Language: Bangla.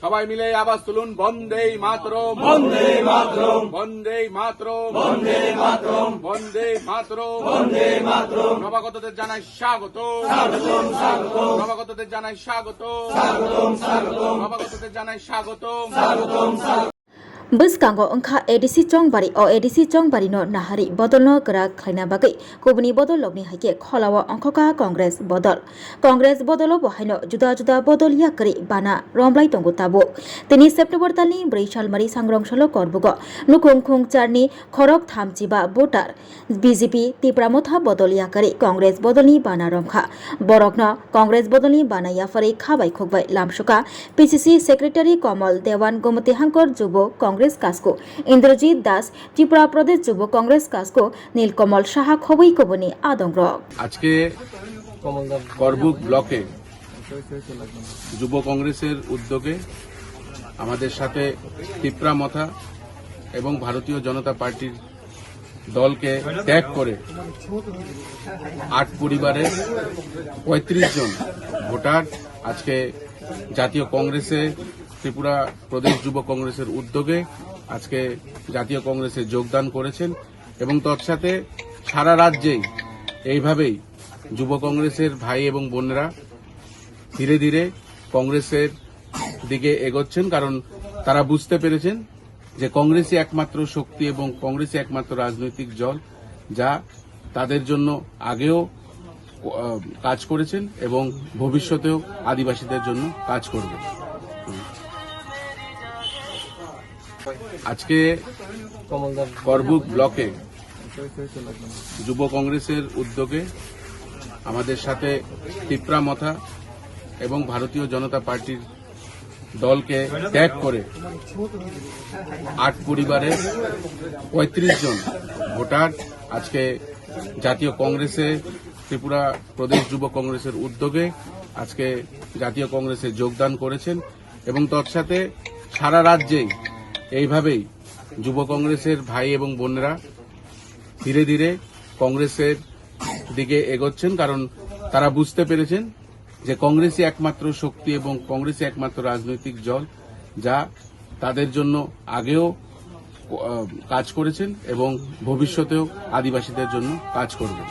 সবাই মিলে আওয়াজ তুলুন, বন্দে মাতরম, বন্দে মাতরম, বন্দে মাতরম, বন্দে মাতরম, বন্দে মাতরম। বন্দে মাতরম। নবাগতদের জানাই স্বাগত, স্বাগতম স্বাগতম, নবাগতদের জানাই স্বাগত, স্বাগতম স্বাগতম, নবাগতদের জানাই স্বাগত। স্বাগতম স্বাগতম। Buskango angka edisi chongbari o edisi chongbari no nahari bodolno kra khlaina bagai kubuni bodol logni haike kholawa angkhoka Congress bodolo bohaino juda juda bodoliya kri bana romlai tongo tabo tini September tani 4 salmari sangrongshalo korbugo nukung khung charni khorok thamchiba voter BJP tipramotha bodoliya kri Congress bodolni bana romkha borokno Congress bodolni banaya fari khabai khokbai lamshoka PCC secretary Kamal Dewan Gomati Hankor jubo Congress কাসকো Indrajit Das Tripura প্রদেশ যুব কংগ্রেস কাসকো নীলকমল সাহা খবই কবনি আদংর আজকে করবুক ব্লকে যুব কংগ্রেসের উদ্যোগে আমাদের সাথে তিপ্রামথা এবং ভারতীয় জনতা পার্টির দলকে ত্যাগ করে 8 পরিবারের 35 জন ভোটার আজকে জাতীয় কংগ্রেসে ত্রিপুরা প্রদেশ যুব কংগ্রেসের উদ্যোগে আজকে জাতীয় কংগ্রেসে যোগদান করেছেন এবং তৎসাথে সারা রাজ্যেই এইভাবেই যুব কংগ্রেসের ভাই এবং বোনেরা ধীরে ধীরে কংগ্রেসের দিকে এগোচ্ছেন, কারণ তারা বুঝতে পেরেছেন যে কংগ্রেসই একমাত্র শক্তি এবং কংগ্রেসই একমাত্র রাজনৈতিক দল যা তাদের জন্য আগেও কাজ করেছেন এবং ভবিষ্যতেও আদিবাসীদের জন্য কাজ করবে। আজকে করবুক ব্লকে যুব কংগ্রেসের উদ্যোগে আমাদের সাথে তিপ্রামথা এবং ভারতীয় জনতা পার্টির দলকে ত্যাগ করে 8 পরিবারের 35 জন ভোটার আজকে জাতীয় কংগ্রেসে ত্রিপুরা প্রদেশ যুব কংগ্রেসের উদ্যোগে আজকে জাতীয় কংগ্রেসে যোগদান করেছেন এবং তৎসাথে সারা রাজ্যেই এইভাবেই যুব কংগ্রেসের ভাই এবং বোনেরা ধীরে ধীরে কংগ্রেসের দিকে এগোচ্ছেন, কারণ তারা বুঝতে পেরেছেন যে কংগ্রেসই একমাত্র শক্তি এবং কংগ্রেসই একমাত্র রাজনৈতিক দল যা তাদের জন্য আগেও কাজ করেছেন এবং ভবিষ্যতেও আদিবাসীদের জন্য কাজ করবে।